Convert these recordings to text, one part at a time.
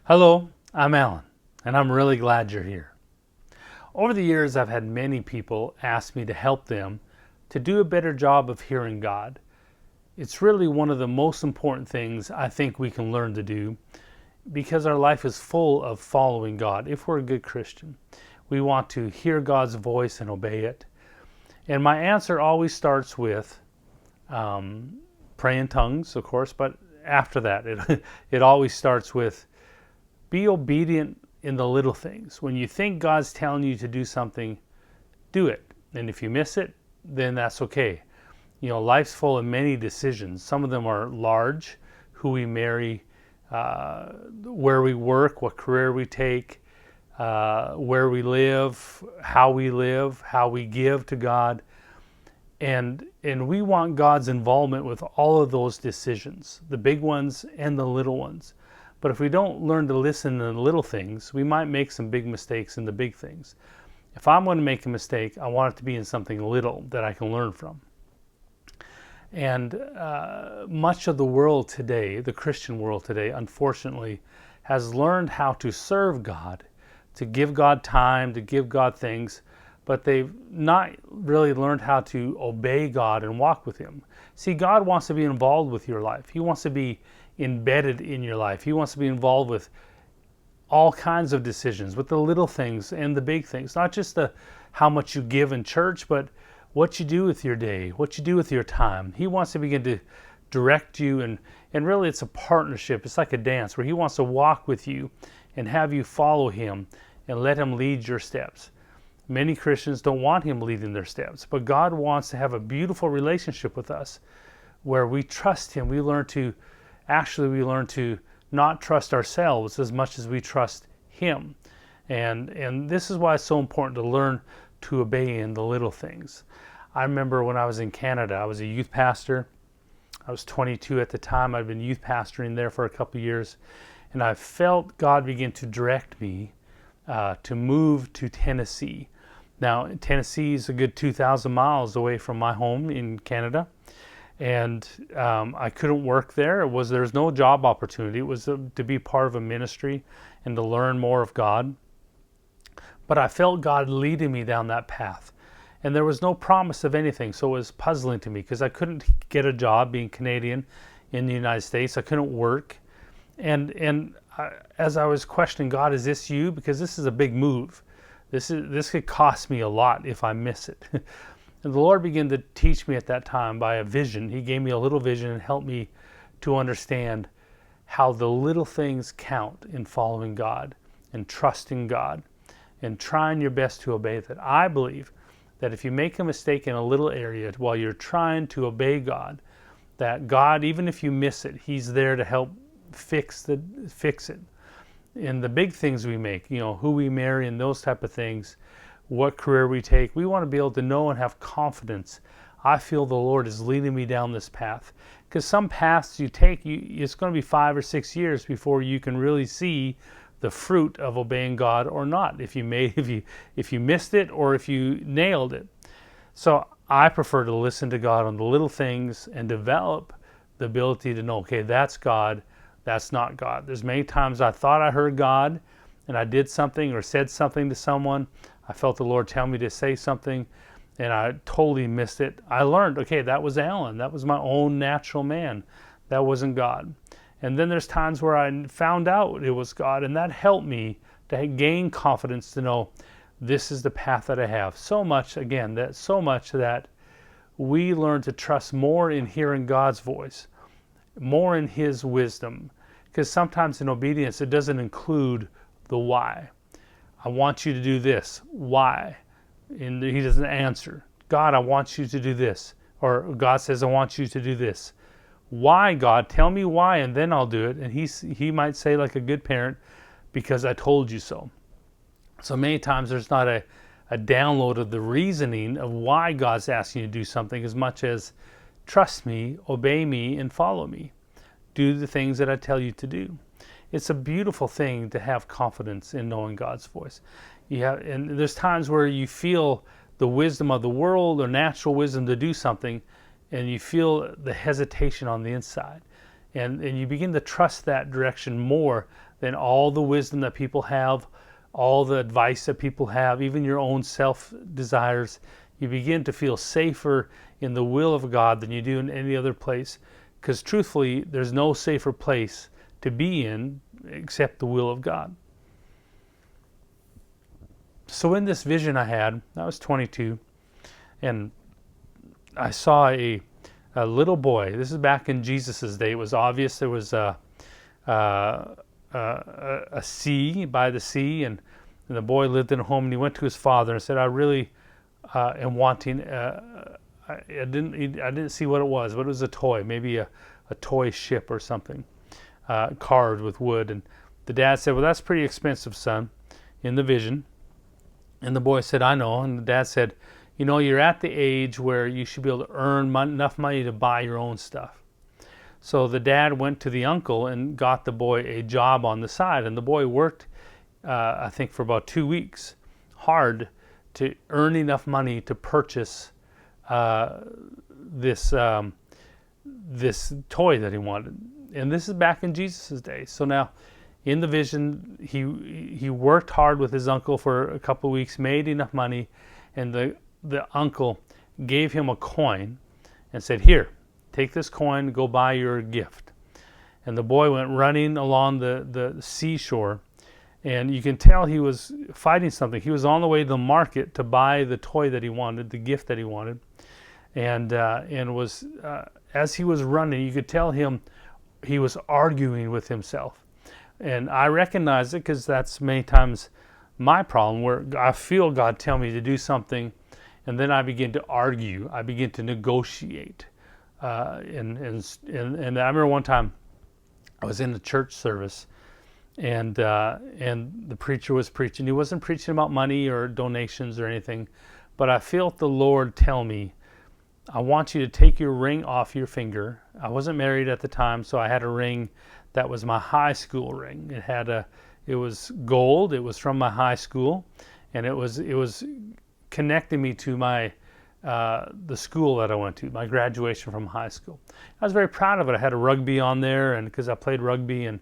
Hello, I'm Alan, and I'm really glad you're here. Over the years, I've had many people ask me to help them to do a better job of hearing God. It's really one of the most important things I think we can learn to do because our life is full of following God. If we're a good Christian, we want to hear God's voice and obey it. And my answer always starts with pray in tongues, of course, but after that, it always starts with be obedient in the little things. When you think God's telling you to do something, do it. And if you miss it, then that's okay. You know, life's full of many decisions. Some of them are large: who we marry, where we work, what career we take, where we live, how we give to God. And we want God's involvement with all of those decisions, the big ones and the little ones. But if we don't learn to listen to the little things, we might make some big mistakes in the big things. If I'm going to make a mistake, I want it to be in something little that I can learn from. And much of the world today, the Christian world today, unfortunately, has learned how to serve God, to give God time, to give God things, but they've not really learned how to obey God and walk with Him. See, God wants to be involved with your life. He wants to be embedded in your life. He wants to be involved with all kinds of decisions, with the little things and the big things, not just the how much you give in church, but what you do with your day, what you do with your time. He wants to begin to direct you, and really it's a partnership. It's like a dance where He wants to walk with you and have you follow Him and let Him lead your steps. Many Christians don't want Him leading their steps, but God wants to have a beautiful relationship with us where we trust Him. We learn to not trust ourselves as much as we trust Him. And this is why it's so important to learn to obey in the little things. I remember when I was in Canada, I was a youth pastor. I was 22 at the time. I'd been youth pastoring there for a couple of years, and I felt God begin to direct me to move to Tennessee. Now, Tennessee is a good 2,000 miles away from my home in Canada, and I couldn't work there. There was no job opportunity. It was to be part of a ministry and to learn more of God. But I felt God leading me down that path, and there was no promise of anything, so it was puzzling to me because I couldn't get a job being Canadian in the United States. I couldn't work, as I was questioning God, is this you? Because this is a big move. This could cost me a lot if I miss it. And the Lord began to teach me at that time by a vision. He gave me a little vision and helped me to understand how the little things count in following God and trusting God and trying your best to obey that. I believe that if you make a mistake in a little area while you're trying to obey God, that God, even if you miss it, He's there to help fix it. In the big things we make, you know, who we marry and those type of things, what career we take, we want to be able to know and have confidence. I feel the Lord is leading me down this path, because some paths you take, it's going to be 5 or 6 years before you can really see the fruit of obeying God or not. If you missed it or if you nailed it. So I prefer to listen to God on the little things and develop the ability to know, okay, that's God, that's not God. There's many times I thought I heard God and I did something or said something to someone. I felt the Lord tell me to say something and I totally missed it. I learned, okay, that was Alan. That was my own natural man. That wasn't God. And then there's times where I found out it was God, and that helped me to gain confidence to know this is the path that I have. So much that we learn to trust more in hearing God's voice, more in His wisdom. Because sometimes in obedience, it doesn't include the why. I want you to do this. Why? And He doesn't answer. God, I want you to do this. Or God says, I want you to do this. Why, God? Tell me why, and then I'll do it. And he might say, like a good parent, because I told you so. So many times there's not a download of the reasoning of why God's asking you to do something as much as trust me, obey me, and follow me. Do the things that I tell you to do. It's a beautiful thing to have confidence in knowing God's voice. And there's times where you feel the wisdom of the world or natural wisdom to do something, and you feel the hesitation on the inside. And you begin to trust that direction more than all the wisdom that people have, all the advice that people have, even your own self desires. You begin to feel safer in the will of God than you do in any other place. Because truthfully, there's no safer place to be in except the will of God. So in this vision I had, I was 22, and I saw a little boy. This is back in Jesus' day. It was obvious there was a sea, by the sea, and the boy lived in a home, and he went to his father and said, I really am wanting, I didn't see what it was, but it was a toy, maybe a toy ship or something, carved with wood. And the dad said, well, that's pretty expensive, son, in the vision. And the boy said, I know. And the dad said, you know, you're at the age where you should be able to earn enough money to buy your own stuff. So the dad went to the uncle and got the boy a job on the side. And the boy worked, I think, for about 2 weeks, hard to earn enough money to purchase this toy that he wanted. And this is back in Jesus' day. So now, in the vision, he worked hard with his uncle for a couple of weeks, made enough money, and the uncle gave him a coin and said, here, take this coin, go buy your gift. And the boy went running along the seashore, and you can tell he was fighting something. He was on the way to the market to buy the toy that he wanted, the gift that he wanted, and was as he was running, you could tell he was arguing with himself. And I recognize it because that's many times my problem, where I feel God tell me to do something, and then I begin to argue. I begin to negotiate. And I remember one time I was in the church service, and the preacher was preaching. He wasn't preaching about money or donations or anything, but I felt the Lord tell me, I want you to take your ring off your finger. I wasn't married at the time, so I had a ring that was my high school ring. It was gold. It was from my high school, and it was connecting me to my the school that I went to, my graduation from high school. I was very proud of it. I had a rugby on there, and because I played rugby, and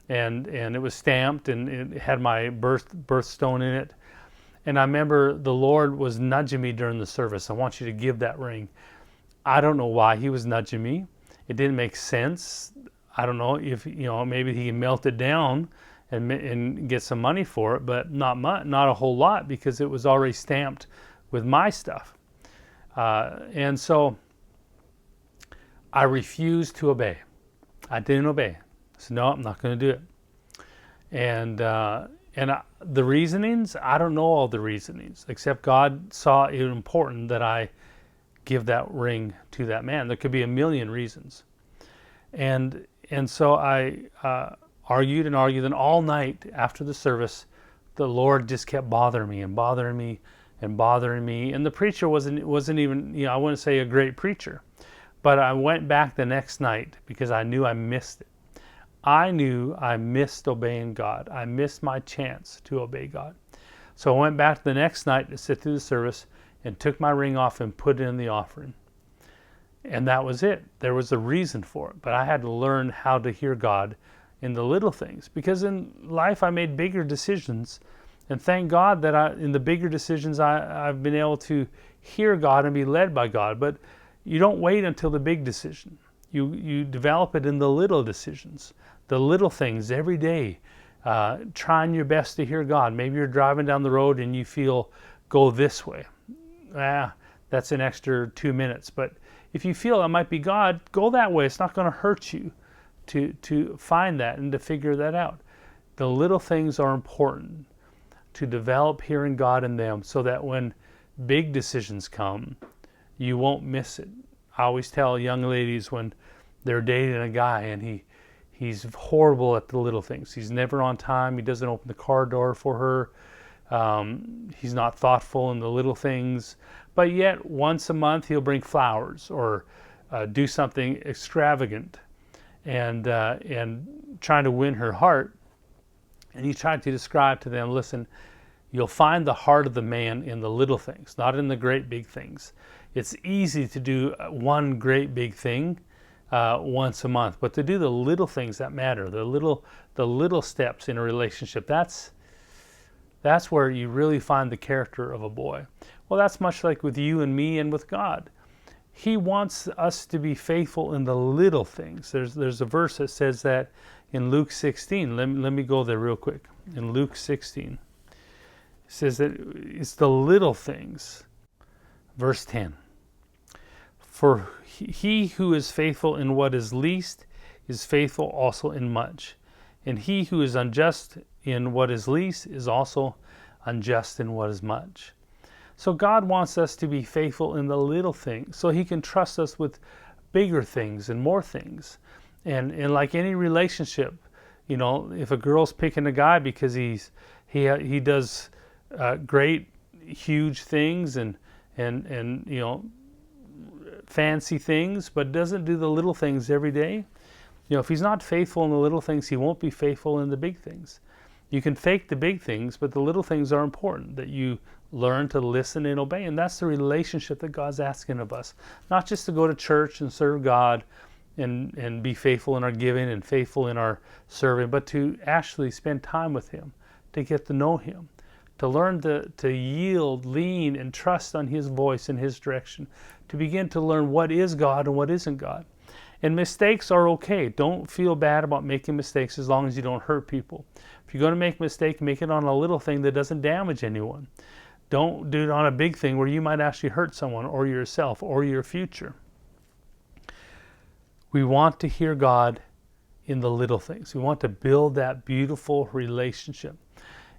it was stamped, and it had my birthstone in it. And I remember the Lord was nudging me during the service. I want you to give that ring. I don't know why he was nudging me. It didn't make sense. I don't know if, maybe he can melt it down and get some money for it, but not a whole lot, because it was already stamped with my stuff. And so I refused to obey. I didn't obey. I said, no, I'm not going to do it. And the reasonings, I don't know all the reasonings, except God saw it important that I give that ring to that man. There could be a million reasons. And so I argued, and all night after the service, the Lord just kept bothering me. And the preacher wasn't even, I wouldn't say a great preacher. But I went back the next night because I knew I missed it. I knew I missed obeying God. I missed my chance to obey God. So I went back the next night to sit through the service and took my ring off and put it in the offering. And that was it. There was a reason for it. But I had to learn how to hear God in the little things. Because in life I made bigger decisions. And thank God that in the bigger decisions I've been able to hear God and be led by God. But you don't wait until the big decision. You develop it in the little decisions, the little things every day, trying your best to hear God. Maybe you're driving down the road and you feel, go this way. That's an extra 2 minutes. But if you feel it might be God, go that way. It's not going to hurt you to find that and to figure that out. The little things are important to develop hearing God in them, so that when big decisions come, you won't miss it. I always tell young ladies when they're dating a guy and he's horrible at the little things. He's never on time. He doesn't open the car door for her. He's not thoughtful in the little things. But yet once a month he'll bring flowers or do something extravagant and trying to win her heart. And he tried to describe to them, listen, you'll find the heart of the man in the little things, not in the great big things. It's easy to do one great big thing once a month, but to do the little things that matter, the little steps in a relationship. That's where you really find the character of a boy. Well, that's much like with you and me and with God. He wants us to be faithful in the little things. There's a verse that says that in Luke 16. Let me go there real quick. In Luke 16, it says that it's the little things. Verse 10. For he who is faithful in what is least is faithful also in much. And he who is unjust in what is least is also unjust in what is much. So God wants us to be faithful in the little things so he can trust us with bigger things and more things. And like any relationship, if a girl's picking a guy because he does great, huge things and fancy things, but doesn't do the little things every day, if he's not faithful in the little things, he won't be faithful in the big things. You can fake the big things, but the little things are important, that you learn to listen and obey. And that's the relationship that God's asking of us. Not just to go to church and serve God and be faithful in our giving and faithful in our serving, but to actually spend time with him, to get to know him, to learn to yield, lean, and trust on his voice and his direction, to begin to learn what is God and what isn't God. And mistakes are okay. Don't feel bad about making mistakes as long as you don't hurt people. If you're going to make a mistake, make it on a little thing that doesn't damage anyone. Don't do it on a big thing where you might actually hurt someone or yourself or your future. We want to hear God in the little things. We want to build that beautiful relationship.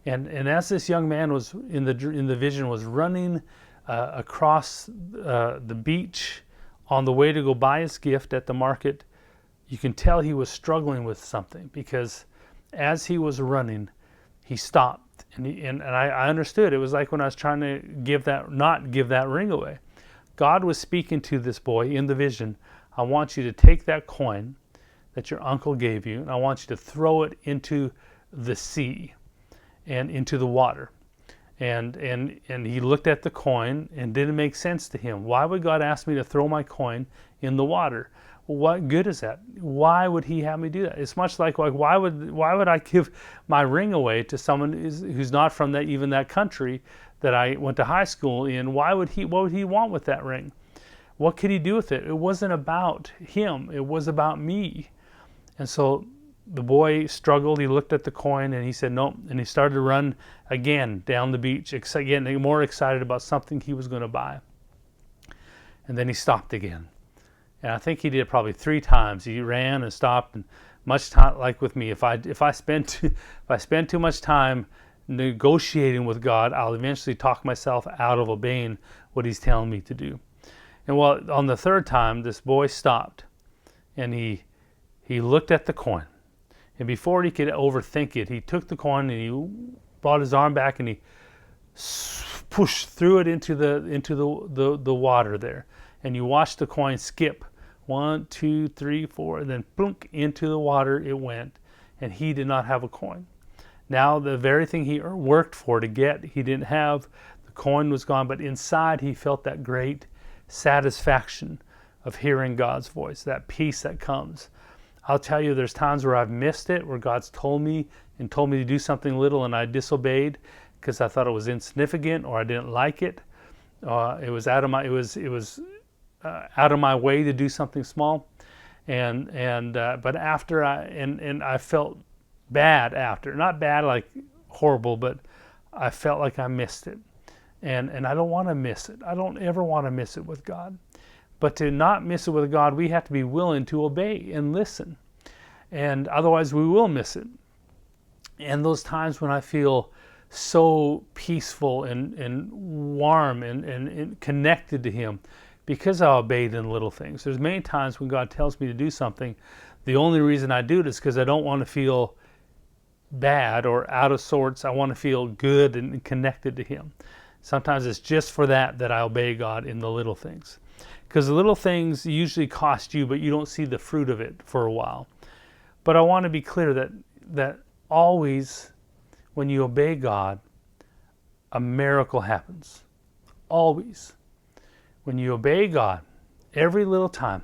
And as this young man was in the vision was running across the beach on the way to go buy his gift at the market, you can tell he was struggling with something, because as he was running, he stopped. And I understood. It was like when I was trying to not give that ring away. God was speaking to this boy in the vision. I want you to take that coin that your uncle gave you, and I want you to throw it into the sea and into the water. And he looked at the coin and didn't make sense to him. Why would God ask me to throw my coin in the water? What good is that? Why would he have me do that? It's much like why would I give my ring away to someone who's not from even that country that I went to high school in? What would he want with that ring? What could he do with it? It wasn't about him. It was about me. And so the boy struggled. He looked at the coin and he said no, and he started to run again down the beach, getting more excited about something he was going to buy. And then he stopped again. And I think he did it probably 3 times. He ran and stopped, and much time, like with me, if I spend too much time negotiating with God, I'll eventually talk myself out of obeying what he's telling me to do. And on the 3rd time, this boy stopped, and he looked at the coin. And before he could overthink it, he took the coin and he brought his arm back and he threw it into the water there. And you watched the coin skip 1, 2, 3, 4, and then plunk into the water it went. And he did not have a coin. Now the very thing he worked for to get, he didn't have. The coin was gone, but inside he felt that great satisfaction of hearing God's voice, that peace that comes. I'll tell you, there's times where I've missed it, where God's told me to do something little and I disobeyed because I thought it was insignificant or I didn't like it. It was out of my way to do something small, but after I felt bad after, not bad like horrible, but I felt like I missed it, and I don't want to miss it. I don't ever want to miss it with God. But to not miss it with God, we have to be willing to obey and listen. And otherwise we will miss it. And those times when I feel so peaceful and warm and connected to him, because I obeyed in little things. There's many times when God tells me to do something, the only reason I do it is because I don't want to feel bad or out of sorts. I want to feel good and connected to him. Sometimes it's just for that I obey God in the little things. Because the little things usually cost you, but you don't see the fruit of it for a while. But I want to be clear that always when you obey God, a miracle happens. Always. When you obey God, every little time,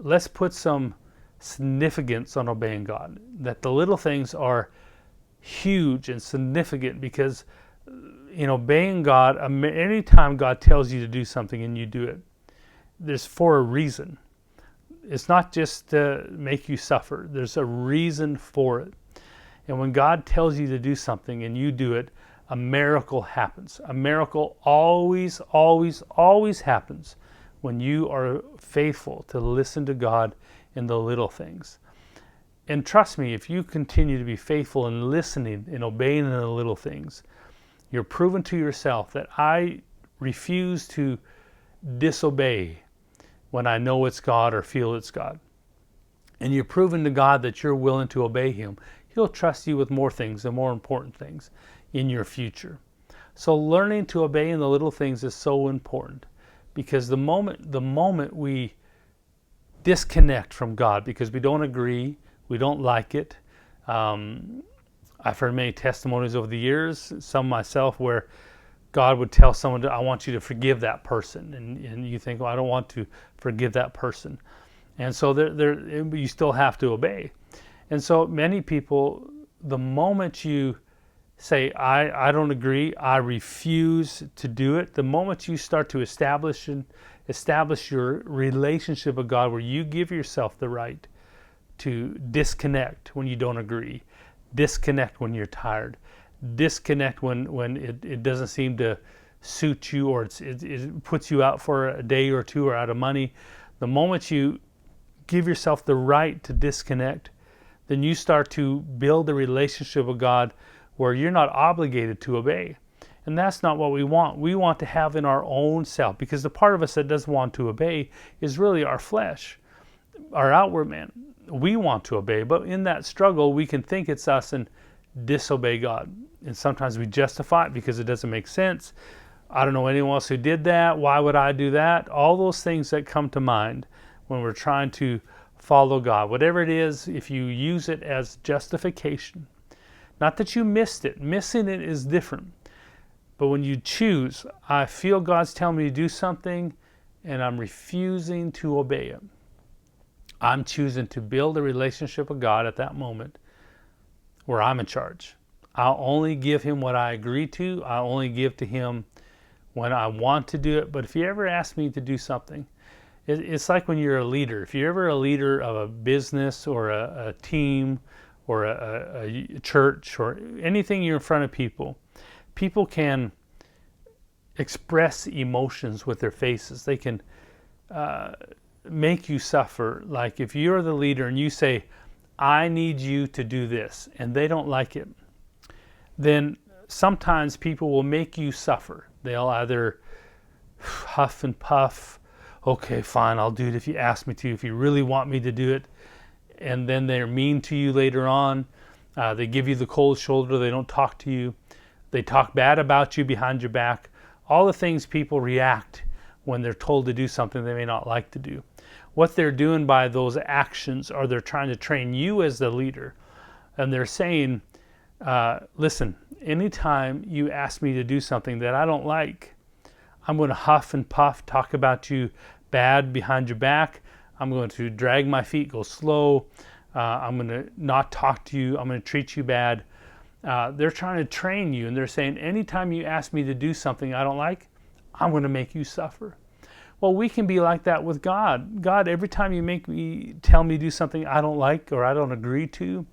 let's put some significance on obeying God. That the little things are huge and significant, because in obeying God, anytime God tells you to do something and you do it, there's for a reason. It's not just to make you suffer. There's a reason for it. And when God tells you to do something and you do it, a miracle happens. A miracle always, always, always happens when you are faithful to listen to God in the little things. And trust me, if you continue to be faithful in listening and obeying in the little things, you're proven to yourself that I refuse to disobey when I know it's God or feel it's God. And you're proven to God that you're willing to obey Him. He'll trust you with more things and more important things in your future. So learning to obey in the little things is so important, because the moment we disconnect from God because we don't agree, we don't like it. I've heard many testimonies over the years, some myself, where God would tell someone, I want you to forgive that person. And you think, well, I don't want to forgive that person. And so you still have to obey. And so many people, the moment you say, I don't agree, I refuse to do it, the moment you start to establish your relationship with God, where you give yourself the right to disconnect when you don't agree, disconnect when you're tired, disconnect when it doesn't seem to suit you, or it puts you out for a day or two or out of money. The moment you give yourself the right to disconnect, then you start to build a relationship with God where you're not obligated to obey. And that's not what we want. We want to have in our own self, because the part of us that doesn't want to obey is really our flesh, our outward man. We want to obey, but in that struggle, we can think it's us and disobey God. And sometimes we justify it because it doesn't make sense. I don't know anyone else who did that. Why would I do that? All those things that come to mind when we're trying to follow God. Whatever it is, if you use it as justification, not that you missed it. Missing it is different. But when you choose, I feel God's telling me to do something and I'm refusing to obey it. I'm choosing to build a relationship with God at that moment where I'm in charge. I'll only give Him what I agree to. I'll only give to Him when I want to do it. But if you ever ask me to do something, it's like when you're a leader. If you're ever a leader of a business or a team or a church or anything, you're in front of people, people can express emotions with their faces. They can make you suffer. Like if you're the leader and you say, I need you to do this, and they don't like it, then sometimes people will make you suffer. They'll either huff and puff, okay, fine, I'll do it if you ask me to, if you really want me to do it. And then they're mean to you later on. They give you the cold shoulder. They don't talk to you. They talk bad about you behind your back. All the things people react when they're told to do something they may not like to do. What they're doing by those actions are they're trying to train you as the leader. And they're saying, listen, anytime you ask me to do something that I don't like, I'm going to huff and puff, talk about you bad behind your back. I'm going to drag my feet, go slow. I'm going to not talk to you. I'm going to treat you bad. They're trying to train you, and they're saying, anytime you ask me to do something I don't like, I'm going to make you suffer. Well, we can be like that with God. God, every time you tell me to do something I don't like or I don't agree to,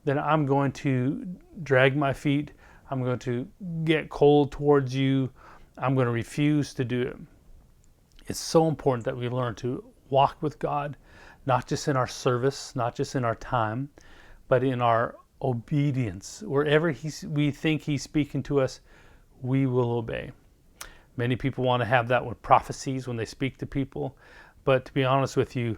then I'm going to drag my feet. I'm going to get cold towards you. I'm going to refuse to do it. It's so important that we learn to walk with God, not just in our service, not just in our time, but in our obedience. Wherever we think He's speaking to us, we will obey. Many people want to have that with prophecies when they speak to people, but to be honest with you,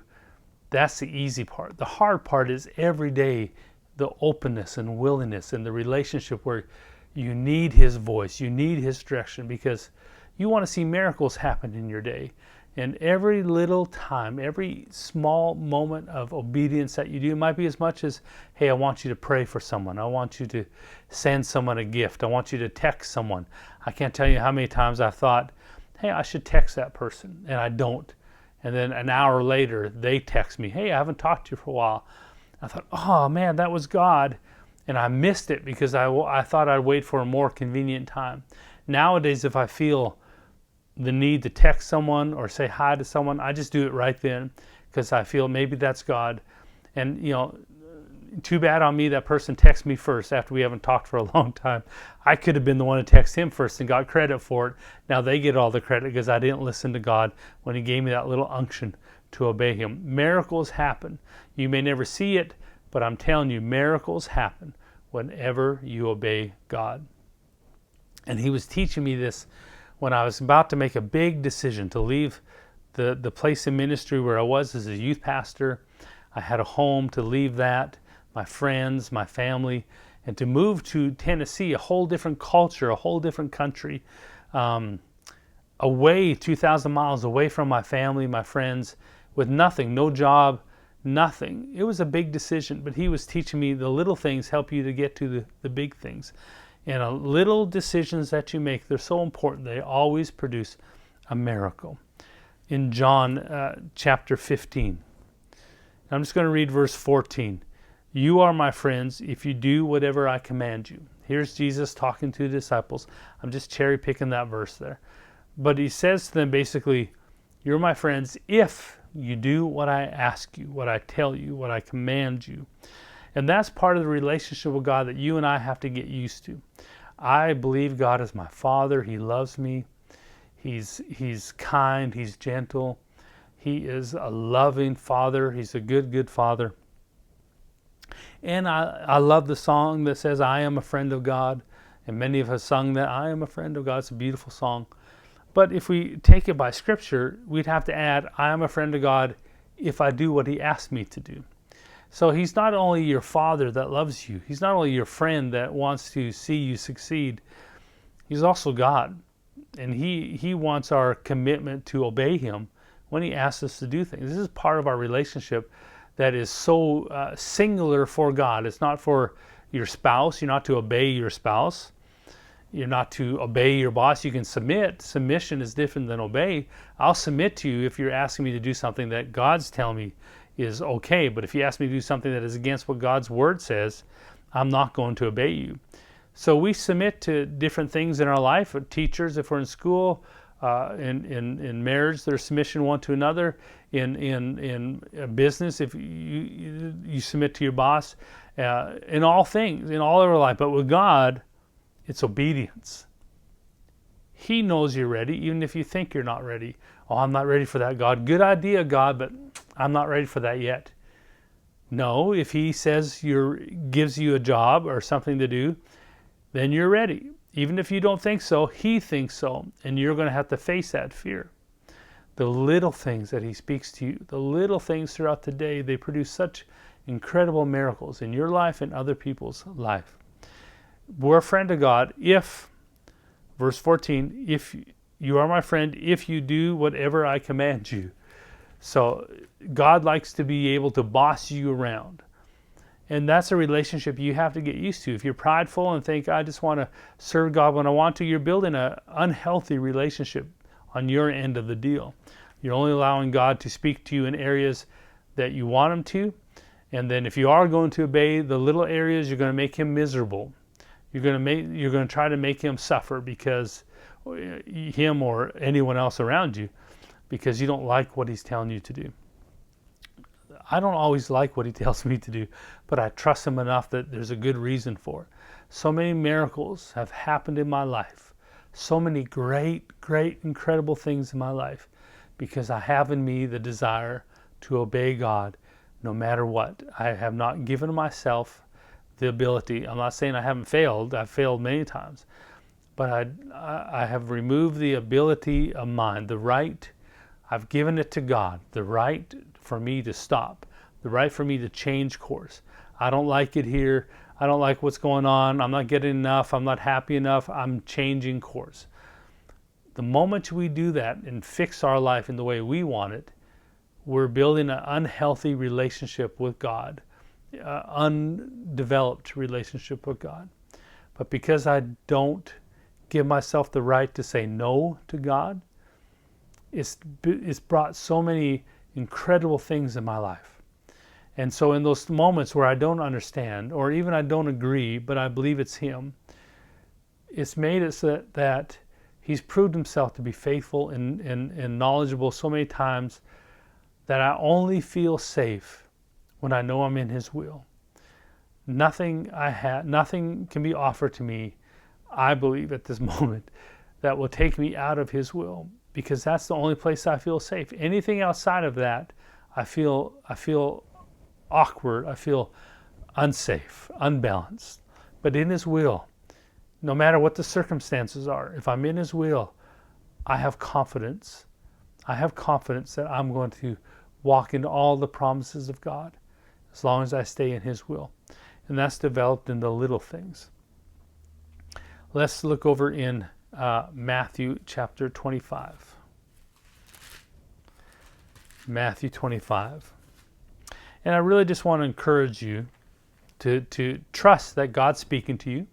that's the easy part. The hard part is every day, the openness and willingness and the relationship where you need His voice, you need His direction, because you want to see miracles happen in your day. And every little time, every small moment of obedience that you do, it might be as much as, hey, I want you to pray for someone. I want you to send someone a gift. I want you to text someone. I can't tell you how many times I've thought, hey, I should text that person, and I don't. And then an hour later, they text me, hey, I haven't talked to you for a while. I thought, oh man, that was God. And I missed it because I thought I'd wait for a more convenient time. Nowadays, if I feel the need to text someone or say hi to someone, I just do it right then because I feel maybe that's God. And, too bad on me that person texted me first after we haven't talked for a long time. I could have been the one to text him first and got credit for it. Now they get all the credit because I didn't listen to God when he gave me that little unction to obey him. Miracles happen. You may never see it, but I'm telling you, miracles happen whenever you obey God. And he was teaching me this when I was about to make a big decision to leave the place in ministry where I was as a youth pastor. I had a home to leave that, my friends, my family, and to move to Tennessee, a whole different culture, a whole different country, away 2,000 miles away from my family, my friends, with nothing, no job, nothing. It was a big decision, but he was teaching me the little things help you to get to the big things. And little decisions that you make, they're so important. They always produce a miracle. In John chapter 15, I'm just going to read verse 14. You are my friends if you do whatever I command you. Here's Jesus talking to the disciples. I'm just cherry picking that verse there. But he says to them basically, you're my friends if you do what I ask you, what I tell you, what I command you. And that's part of the relationship with God that you and I have to get used to. I believe God is my Father. He loves me. He's kind. He's gentle. He is a loving Father. He's a good, good Father. And I love the song that says, I am a friend of God. And many of us sung that, I am a friend of God. It's a beautiful song. But if we take it by Scripture, we'd have to add, I am a friend of God if I do what he asked me to do. So he's not only your Father that loves you. He's not only your friend that wants to see you succeed. He's also God. And he wants our commitment to obey him when he asks us to do things. This is part of our relationship that is so singular for God. It's not for your spouse. You're not to obey your spouse. You're not to obey your boss. You can submit. Submission is different than obey. I'll submit to you if you're asking me to do something that God's telling me is okay. But if you ask me to do something that is against what God's word says, I'm not going to obey you. So we submit to different things in our life. Teachers, if we're in school, in marriage, there's submission one to another. In business, if you submit to your boss, in all things, in all of our life. But with God, it's obedience. He knows you're ready, even if you think you're not ready. Oh, I'm not ready for that, God. Good idea, God, but I'm not ready for that yet. No, if he says gives you a job or something to do, then you're ready. Even if you don't think so, he thinks so, and you're going to have to face that fear. The little things that he speaks to you, the little things throughout the day, they produce such incredible miracles in your life and other people's life. We're a friend of God if, verse 14, if you are my friend, if you do whatever I command you. So God likes to be able to boss you around. And that's a relationship you have to get used to. If you're prideful and think, I just want to serve God when I want to, you're building an unhealthy relationship on your end of the deal. You're only allowing God to speak to you in areas that you want him to. And then if you are going to obey the little areas, you're going to make him miserable. You're going to try to make him suffer because him or anyone else around you, because you don't like what he's telling you to do. I don't always like what he tells me to do, but I trust him enough that there's a good reason for it. So many miracles have happened in my life. So many great, great, incredible things in my life because I have in me the desire to obey God no matter what. I have not given myself the ability. I'm not saying I haven't failed. I've failed many times. But I have removed the ability of mine, the right. I've given it to God, the right for me to stop, the right for me to change course. I don't like it here. I don't like what's going on. I'm not getting enough. I'm not happy enough. I'm changing course. The moment we do that and fix our life in the way we want it, we're building an unhealthy relationship with God, undeveloped relationship with God. But because I don't give myself the right to say no to God, it's brought so many incredible things in my life. And so in those moments where I don't understand, or even I don't agree, but I believe it's Him, it's made it so that He's proved Himself to be faithful and knowledgeable so many times that I only feel safe when I know I'm in His will. Nothing can be offered to me, I believe at this moment, that will take me out of His will, because that's the only place I feel safe. Anything outside of that, I feel awkward, I feel unsafe, unbalanced. But in His will, no matter what the circumstances are, if I'm in His will, I have confidence. I have confidence that I'm going to walk into all the promises of God as long as I stay in His will. And that's developed in the little things. Let's look over in Matthew chapter 25. Matthew 25. And I really just want to encourage you to trust that God's speaking to you,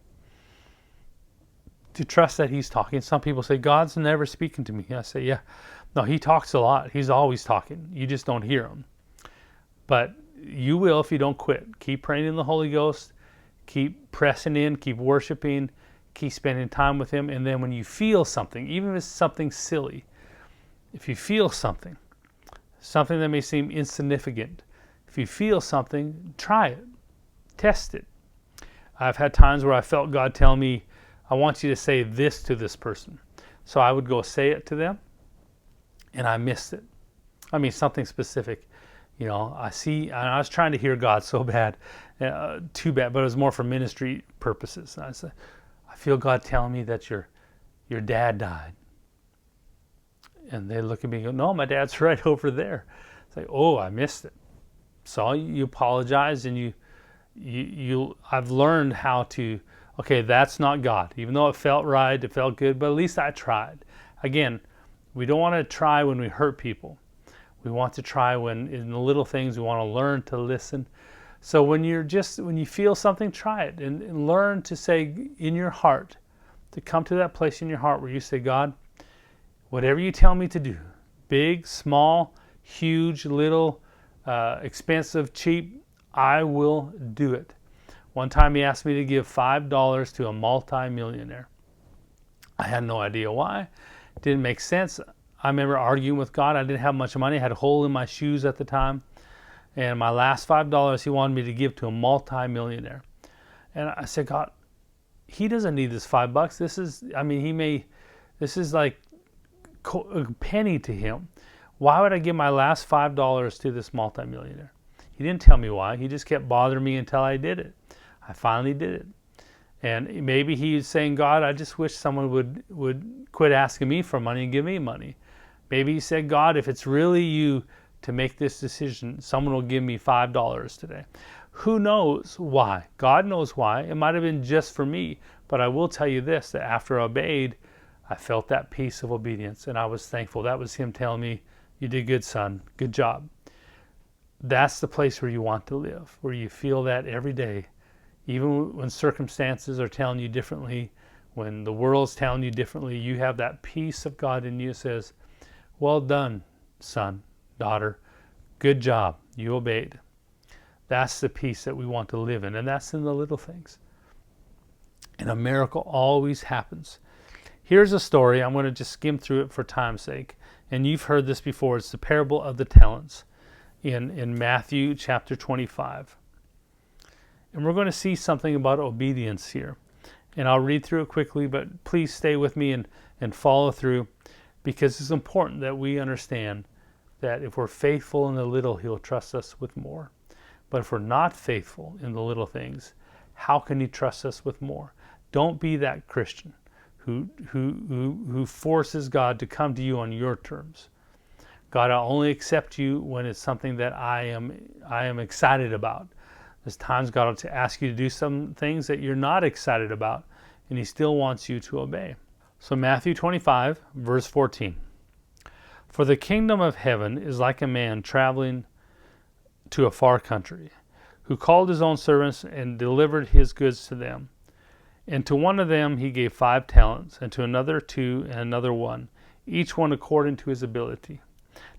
to trust that He's talking. Some people say, God's never speaking to me. I say, yeah, no, He talks a lot. He's always talking. You just don't hear Him. But you will if you don't quit. Keep praying in the Holy Ghost. Keep pressing in. Keep worshiping. Keep spending time with Him. And then when you feel something, even if it's something silly, if you feel something that may seem insignificant, if you feel something, try it. Test it. I've had times where I felt God tell me, I want you to say this to this person. So I would go say it to them, and I missed it. I mean, something specific. You know, I was trying to hear God so bad, too bad, but it was more for ministry purposes. And I said, I feel God telling me that your dad died. And they look at me and go, no, my dad's right over there. It's like, oh, I missed it. So you apologize, and I've learned how to, okay, that's not God. Even though it felt right, it felt good, but at least I tried. Again, we don't want to try when we hurt people. We want to try when in the little things we want to learn to listen. So when you feel something, try it and learn to say in your heart, to come to that place in your heart where you say, God, whatever you tell me to do, big, small, huge, little, expensive, cheap, I will do it. One time He asked me to give $5 to a multi-millionaire. I had no idea why. It didn't make sense. I remember arguing with God. I didn't have much money. I had a hole in my shoes at the time. And my last $5 He wanted me to give to a multi-millionaire. And I said, God, he doesn't need this $5. This is like a penny to him. Why would I give my last $5 to this multimillionaire? He didn't tell me why. He just kept bothering me until I did it. I finally did it. And maybe he's saying, God, I just wish someone would quit asking me for money and give me money. Maybe he said, God, if it's really you to make this decision, someone will give me $5 today. Who knows why? God knows why. It might have been just for me. But I will tell you this, that after I obeyed, I felt that peace of obedience, and I was thankful. That was him telling me, you did good, son. Good job. That's the place where you want to live, where you feel that every day. Even when circumstances are telling you differently, when the world's telling you differently, you have that peace of God in you that says, well done, son, daughter. Good job. You obeyed. That's the peace that we want to live in, and that's in the little things. And a miracle always happens. Here's a story. I'm going to just skim through it for time's sake. And you've heard this before. It's the parable of the talents in Matthew chapter 25. And we're going to see something about obedience here. And I'll read through it quickly, but please stay with me and follow through, because it's important that we understand that if we're faithful in the little, he'll trust us with more. But if we're not faithful in the little things, how can he trust us with more? Don't be that Christian who forces God to come to you on your terms. God, I'll only accept you when it's something that I am excited about. There's times God will ask you to do some things that you're not excited about, and he still wants you to obey. So Matthew 25, verse 14. For the kingdom of heaven is like a man traveling to a far country, who called his own servants and delivered his goods to them. And to one of them he gave 5 talents, and to another 2, and another 1, each one according to his ability.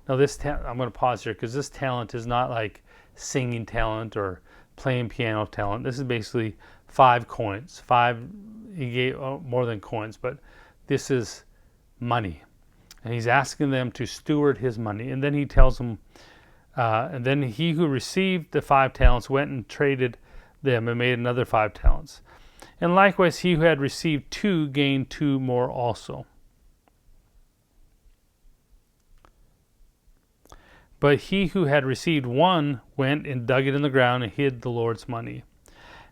Now I'm going to pause here because this talent is not like singing talent or playing piano talent. This is basically 5 coins. He gave more than coins, but this is money. And he's asking them to steward his money. And then he tells them, and then he who received the 5 talents went and traded them and made another 5 talents. And likewise he who had received 2 gained 2 more also. But he who had received 1 went and dug it in the ground and hid the Lord's money.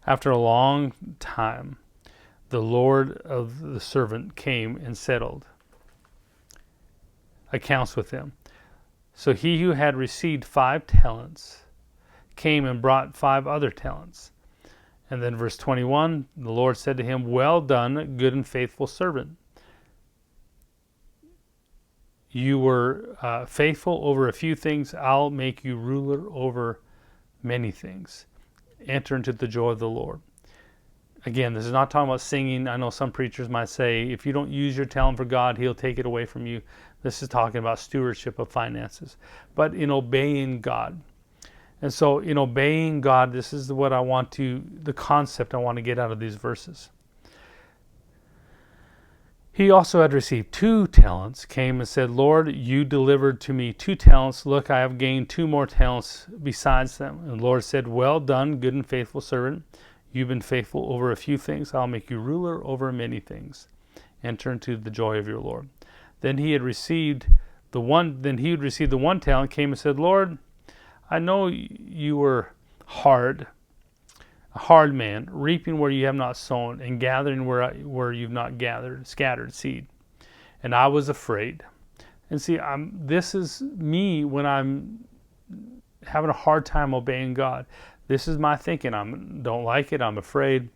After a long time, the Lord of the servant came and settled accounts with him. So he who had received 5 talents came and brought 5 other talents. And then verse 21, the Lord said to him, "Well done, good and faithful servant. You were faithful over a few things. I'll make you ruler over many things. Enter into the joy of the Lord." Again, this is not talking about singing. I know some preachers might say, if you don't use your talent for God, he'll take it away from you. This is talking about stewardship of finances, but in obeying God. And so in obeying God, this is what the concept I want to get out of these verses. He also had received 2 talents, came and said, "Lord, you delivered to me 2 talents. Look, I have gained 2 more talents besides them." And the Lord said, "Well done, good and faithful servant. You've been faithful over a few things. I'll make you ruler over many things. Enter into the joy of your Lord." Then he who received the 1 talent came and said, "Lord, I know you were a hard man, reaping where you have not sown, and gathering where you've not scattered seed. And I was afraid." And see, this is me when I'm having a hard time obeying God. This is my thinking. I don't like it. I'm afraid.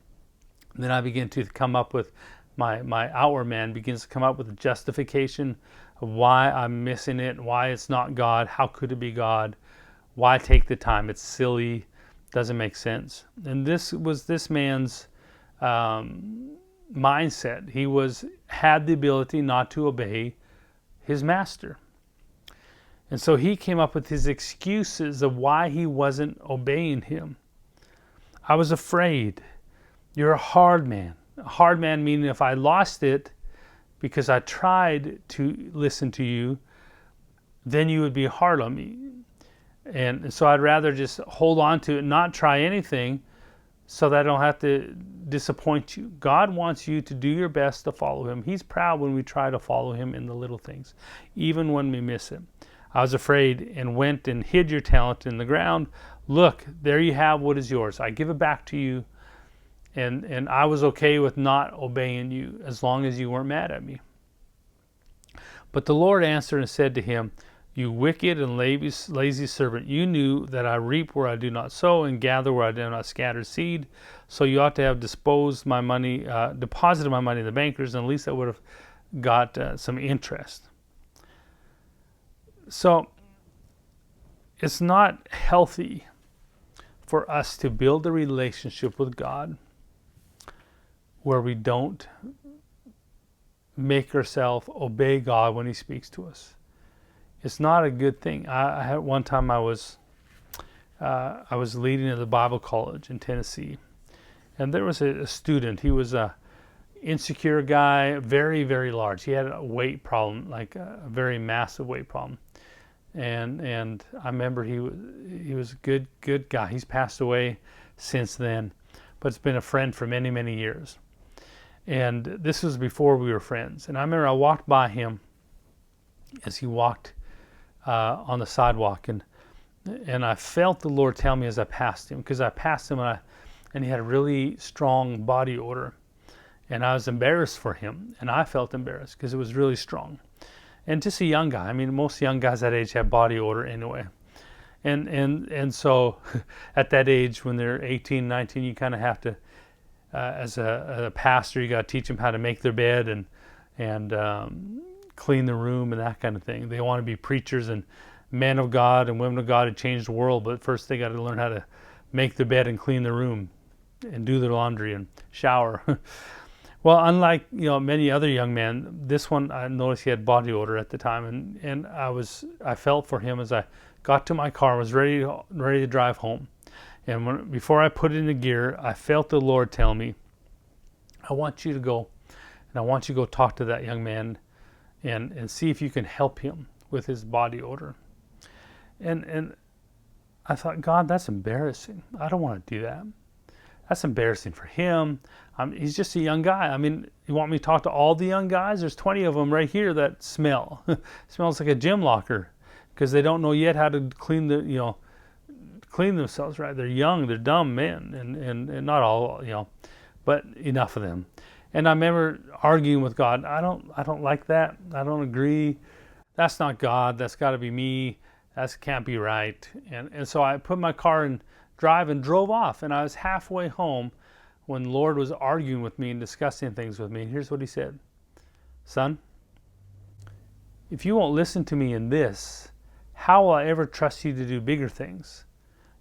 And then I begin to come up with my outward man begins to come up with a justification of why I'm missing it, why it's not God, how could it be God, why take the time? It's silly, doesn't make sense. And this was this man's mindset. He had the ability not to obey his master. And so he came up with his excuses of why he wasn't obeying him. "I was afraid. You're a hard man." A hard man meaning if I lost it because I tried to listen to you, then you would be hard on me. And so I'd rather just hold on to it, not try anything, so that I don't have to disappoint you. God wants you to do your best to follow him. He's proud when we try to follow him in the little things, even when we miss him. "I was afraid and went and hid your talent in the ground. Look, there you have what is yours. I give it back to you. And I was okay with not obeying you as long as you weren't mad at me." But the Lord answered and said to him, "You wicked and lazy servant, you knew that I reap where I do not sow and gather where I do not scatter seed. So you ought to have deposited my money in the bankers, and at least I would have got some interest." So it's not healthy for us to build a relationship with God where we don't make ourselves obey God when he speaks to us. It's not a good thing. I had one time I was leading at the Bible college in Tennessee, and there was a student. He was a insecure guy, very, very large. He had a weight problem, like a very massive weight problem. And I remember he was a good guy. He's passed away since then, but it's been a friend for many, many years. And this was before we were friends. And I remember I walked by him as he walked on the sidewalk, and I felt the Lord tell me as I passed him, because I passed him and he had a really strong body odor, and I was embarrassed for him, and I felt embarrassed because it was really strong. And just a young guy. I mean, most young guys that age have body odor anyway. And so at that age, when they're 18, 19, you kind of have to, as a pastor, you got to teach them how to make their bed and clean the room and that kind of thing. They want to be preachers and men of God and women of God to change the world, but first they got to learn how to make their bed and clean the room and do their laundry and shower. Well, unlike many other young men, this one I noticed he had body odor at the time, and I felt for him as I got to my car, was ready to drive home, and before I put it into gear, I felt the Lord tell me, I want you to go, and I want you to go talk to that young man, and see if you can help him with his body odor, and I thought, God, that's embarrassing. I don't want to do that. That's embarrassing for him. He's just a young guy. I mean, you want me to talk to all the young guys? There's 20 of them right here that smell. Smells like a gym locker because they don't know yet how to clean themselves right. They're young, they're dumb men, and not all, but enough of them. And I remember arguing with God. I don't like that. I don't agree. That's not God. That's got to be me. That can't be right. And so I put my car in drive and drove off, and I was halfway home when the Lord was arguing with me and discussing things with me. And here's what he said: son, if you won't listen to me in this, how will I ever trust you to do bigger things?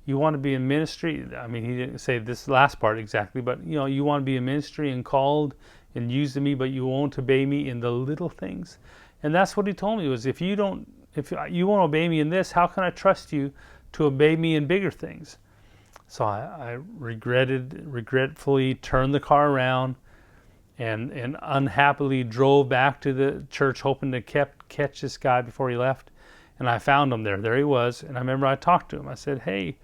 You want to be in ministry. I mean, he didn't say this last part exactly, but you want to be in ministry and called and used of me, but you won't obey me in the little things. And that's what he told me, was if you won't obey me in this, how can I trust you to obey me in bigger things? So I regretfully turned the car around and unhappily drove back to the church, hoping to catch this guy before he left. And I found him there. There he was. And I remember I talked to him. I said, hey,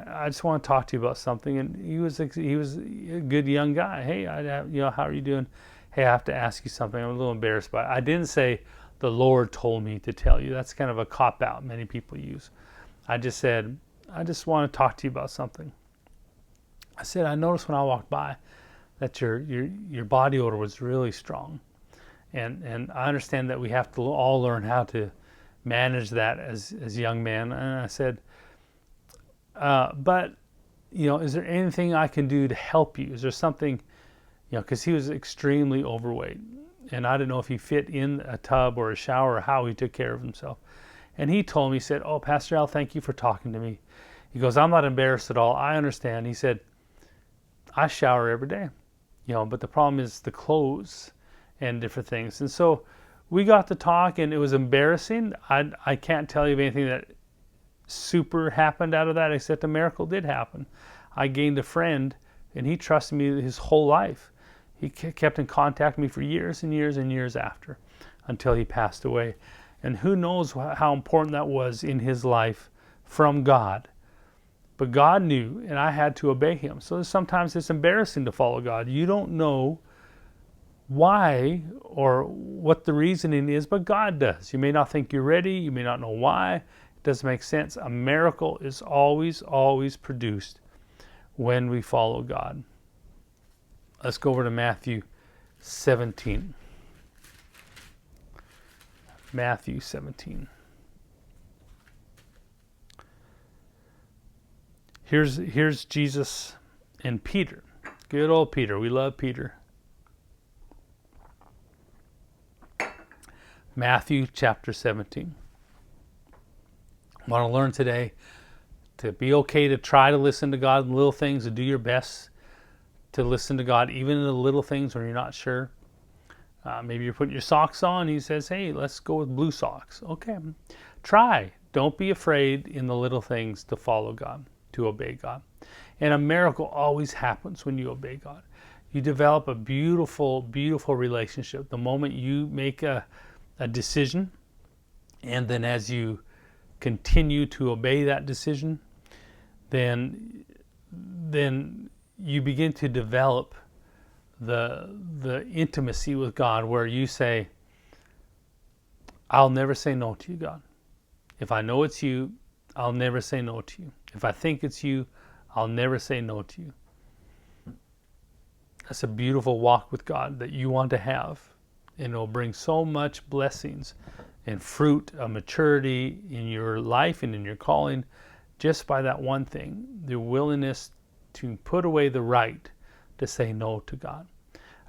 I just want to talk to you about something. And he was a good young guy. Hey, how are you doing? Hey, I have to ask you something. I'm a little embarrassed by it. I didn't say, the Lord told me to tell you. That's kind of a cop-out many people use. I just said, I just want to talk to you about something. I said, I noticed when I walked by that your body odor was really strong. And I understand that we have to all learn how to manage that as young men. And I said, but is there anything I can do to help you? Is there something, because he was extremely overweight. And I didn't know if he fit in a tub or a shower or how he took care of himself. And he told me, he said, oh, Pastor Al, thank you for talking to me. He goes, I'm not embarrassed at all. I understand. He said, I shower every day, but the problem is the clothes and different things. And so we got to talk, and it was embarrassing. I can't tell you of anything that super happened out of that, except a miracle did happen. I gained a friend, and he trusted me his whole life. He kept in contact with me for years and years and years after, until he passed away. And who knows how important that was in his life from God. But God knew, and I had to obey him. So sometimes it's embarrassing to follow God. You don't know why or what the reasoning is, but God does. You may not think you're ready. You may not know why. It doesn't make sense. A miracle is always, always produced when we follow God. Let's go over to Matthew 17. Matthew 17. Here's Jesus and Peter. Good old Peter. We love Peter. Matthew chapter 17. I want to learn today to be okay to try to listen to God in little things, to do your best to listen to God even in the little things when you're not sure. Maybe you're putting your socks on. He says, hey, let's go with blue socks. Okay. Try. Don't be afraid in the little things to follow God, to obey God. And a miracle always happens when you obey God. You develop a beautiful, beautiful relationship. The moment you make a decision, and then as you continue to obey that decision, then you begin to develop the intimacy with God, where you say, I'll never say no to you, God. If I know it's you, I'll never say no to you. If I think it's you, I'll never say no to you. That's a beautiful walk with God that you want to have. And it'll bring so much blessings and fruit of maturity in your life and in your calling, just by that one thing, the willingness to put away the right to say no to God.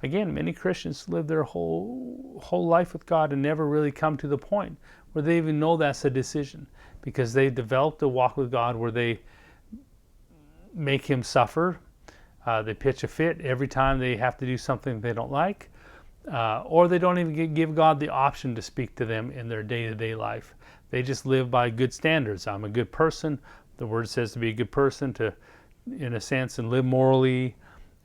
Again, many Christians live their whole life with God and never really come to the point where they even know that's a decision, because they developed a walk with God where they make him suffer. They pitch a fit every time they have to do something they don't like, or they don't even give God the option to speak to them in their day-to-day life. They just live by good standards. I'm a good person. The Word says to be a good person, to, in a sense, and live morally,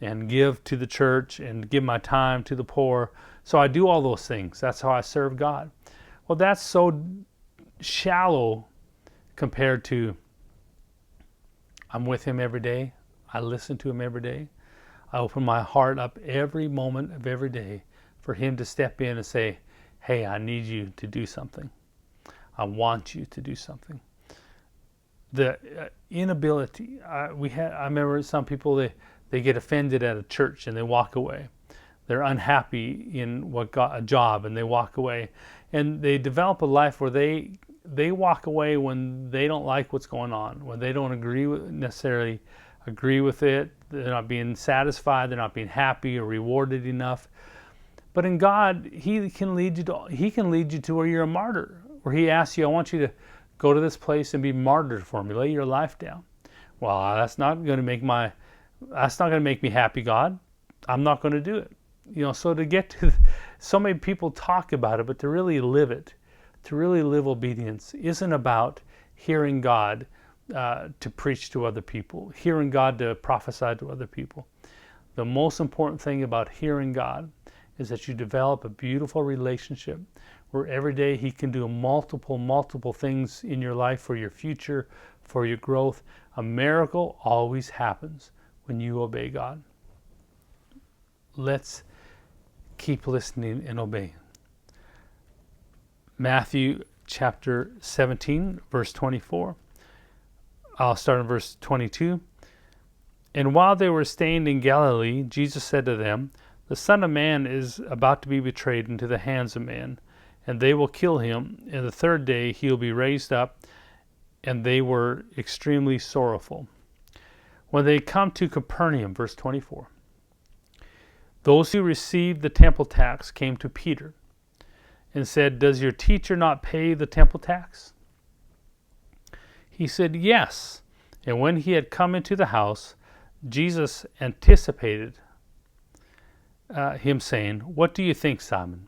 and give to the church, and give my time to the poor. So I do all those things. That's how I serve God. Well, that's so shallow compared to I'm with Him every day. I listen to Him every day. I open my heart up every moment of every day for Him to step in and say, hey, I need you to do something. I want you to do something. The inability, I remember some people, they get offended at a church and they walk away. They're unhappy in a job and they walk away. And they develop a life where they walk away when they don't like what's going on, when they don't necessarily agree with it. They're not being satisfied. They're not being happy or rewarded enough. But in God, He can lead you to where you're a martyr, where He asks you, I want you to go to this place and be martyred for me. Lay your life down. Well, that's not going to make me happy, God. I'm not going to do it. So to get to, so many people talk about it, but to really live it, to really live obedience, isn't about hearing God to preach to other people, hearing God to prophesy to other people. The most important thing about hearing God is that you develop a beautiful relationship where every day He can do multiple things in your life for your future, for your growth. A miracle always happens when you obey God. Let's keep listening and obeying. Matthew chapter 17, verse 24. I'll start in verse 22. And while they were staying in Galilee, Jesus said to them, the Son of Man is about to be betrayed into the hands of men, and they will kill Him, and the third day He will be raised up. And they were extremely sorrowful. When they come to Capernaum, verse 24, those who received the temple tax came to Peter and said, does your teacher not pay the temple tax? He said, yes. And when he had come into the house, Jesus anticipated him, saying, what do you think, Simon?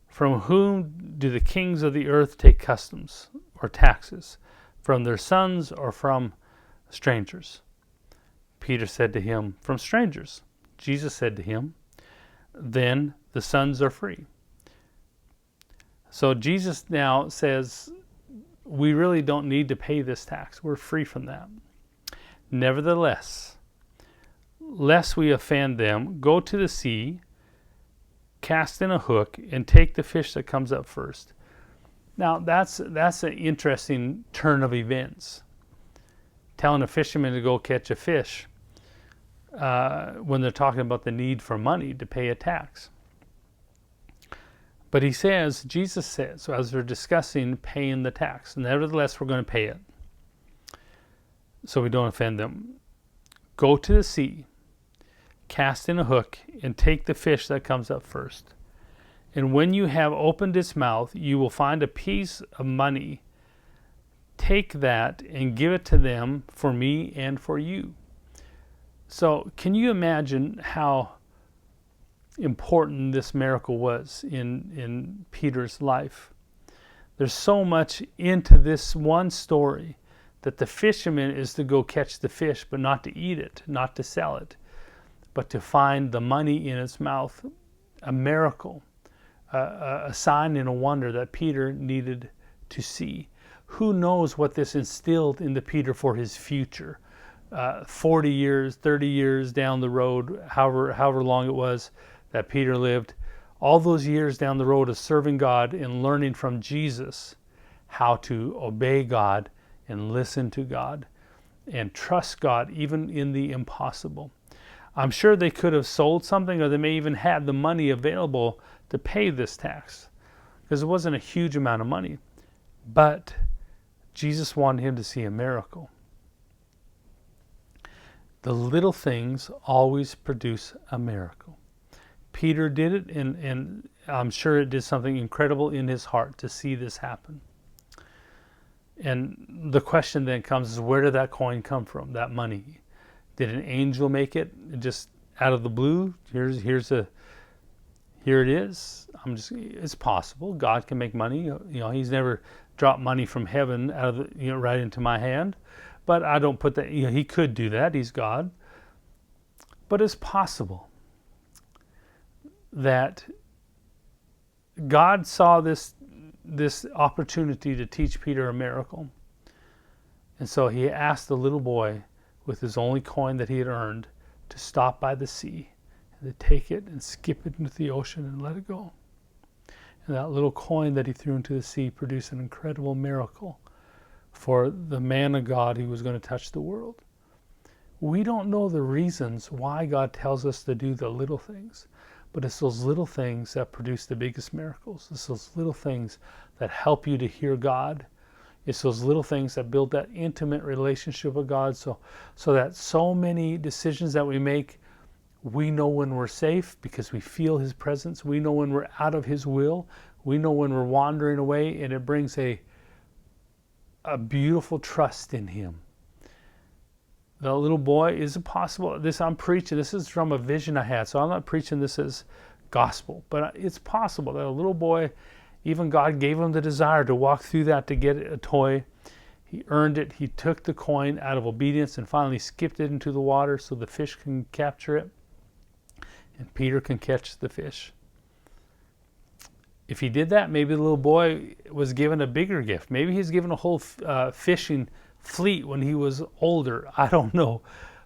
From whom do the kings of the earth take customs or taxes? From their sons or from strangers? Peter said to him, from strangers. Jesus said to him, then the sons are free. So Jesus now says, we really don't need to pay this tax. We're free from that. Nevertheless, lest we offend them, go to the sea, cast in a hook, and take the fish that comes up first. Now, that's an interesting turn of events. Telling a fisherman to go catch a fish when they're talking about the need for money to pay a tax. But Jesus says, so as they're discussing paying the tax, nevertheless, we're going to pay it, so we don't offend them. Go to the sea, cast in a hook, and take the fish that comes up first. And when you have opened its mouth, you will find a piece of money. Take that and give it to them for me and for you. So can you imagine how important this miracle was in Peter's life? There's so much into this one story, that the fisherman is to go catch the fish, but not to eat it, not to sell it, but to find the money in its mouth. A miracle, a sign and a wonder that Peter needed to see. Who knows what this instilled into Peter for his future? 40 years, 30 years down the road, however long it was that Peter lived, all those years down the road of serving God and learning from Jesus how to obey God and listen to God and trust God even in the impossible. I'm sure they could have sold something, or they may even had the money available to pay this tax, because it wasn't a huge amount of money. But Jesus wanted him to see a miracle. The little things always produce a miracle. Peter did it, and I'm sure it did something incredible in his heart to see this happen. And the question then comes is, where did that coin come from, that money? Did an angel make it just out of the blue? Here it is. It's possible. God can make money. He's never dropped money from heaven out of right into my hand. But I don't put that. He could do that. He's God. But it's possible that God saw this opportunity to teach Peter a miracle. And so he asked the little boy with his only coin that he had earned to stop by the sea and to take it and skip it into the ocean and let it go. And that little coin that he threw into the sea produced an incredible miracle for the man of God who was going to touch the world. We don't know the reasons why God tells us to do the little things, but it's those little things that produce the biggest miracles. It's those little things that help you to hear God. It's those little things that build that intimate relationship with God so that so many decisions that we make, we know when we're safe because we feel His presence. We know when we're out of His will. We know when we're wandering away, and it brings a beautiful trust in Him. The little boy, is it possible? I'm preaching, this is from a vision I had, so I'm not preaching this as gospel, but it's possible that a little boy, even God gave him the desire to walk through that to get a toy. He earned it. He took the coin out of obedience and finally skipped it into the water so the fish can capture it and Peter can catch the fish. If he did that, maybe the little boy was given a bigger gift. Maybe he's given a whole fishing fleet when he was older. I don't know.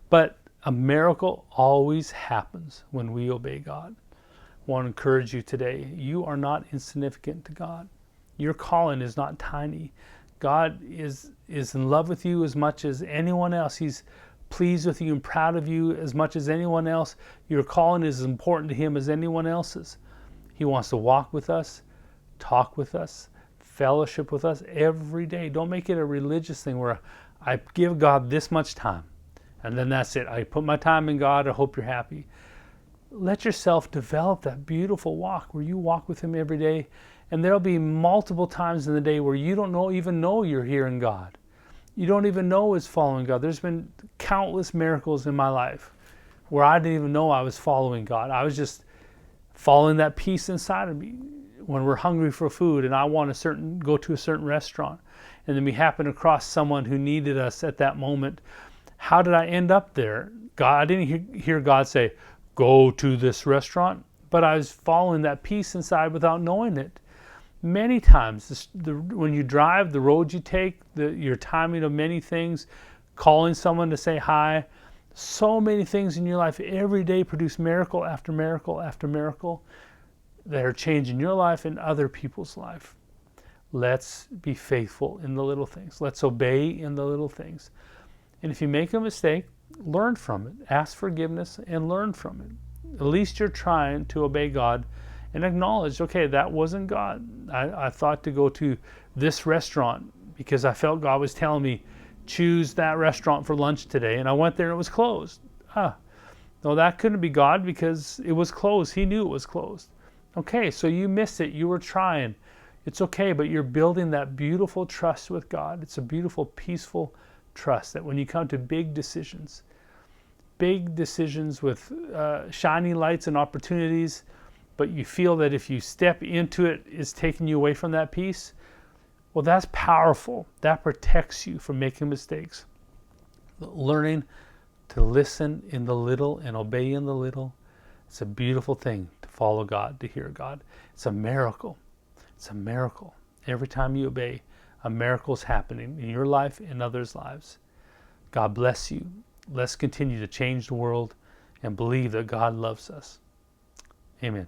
But a miracle always happens when we obey God. I want to encourage you today. You are not insignificant to God. Your calling is not tiny. God is in love with you as much as anyone else. He's pleased with you and proud of you as much as anyone else. Your calling is as important to Him as anyone else's. He wants to walk with us, talk with us, fellowship with us every day. Don't make it a religious thing where I give God this much time and then that's it. I put my time in God. I hope you're happy. Let yourself develop that beautiful walk where you walk with Him every day, and there'll be multiple times in the day where you don't even know you're hearing God. You don't even know it's following God. There's been countless miracles in my life where I didn't even know I was following God. I was just following that peace inside of me. When we're hungry for food and I want go to a certain restaurant, and then we happen across someone who needed us at that moment, how did I end up there? God, I didn't hear God say, go to this restaurant, but I was following that peace inside without knowing it. Many times, when you drive, the road you take, your timing of many things, calling someone to say hi, so many things in your life every day produce miracle after miracle after miracle that are changing your life and other people's life. Let's be faithful in the little things. Let's obey in the little things. And if you make a mistake, learn from it. Ask forgiveness and learn from it. At least you're trying to obey God and acknowledge, okay, that wasn't God. I thought to go to this restaurant because I felt God was telling me, choose that restaurant for lunch today. And I went there and it was closed. No, that couldn't be God because it was closed. He knew it was closed. Okay, so you missed it. You were trying. It's okay, but you're building that beautiful trust with God. It's a beautiful, peaceful trust that when you come to big decisions with shiny lights and opportunities, but you feel that if you step into it, it's taking you away from that peace, well, that's powerful. That protects you from making mistakes. Learning to listen in the little and obey in the little, it's a beautiful thing to follow God, to hear God. It's a miracle. It's a miracle. Every time you obey, a miracle is happening in your life and others' lives. God bless you. Let's continue to change the world and believe that God loves us. Amen.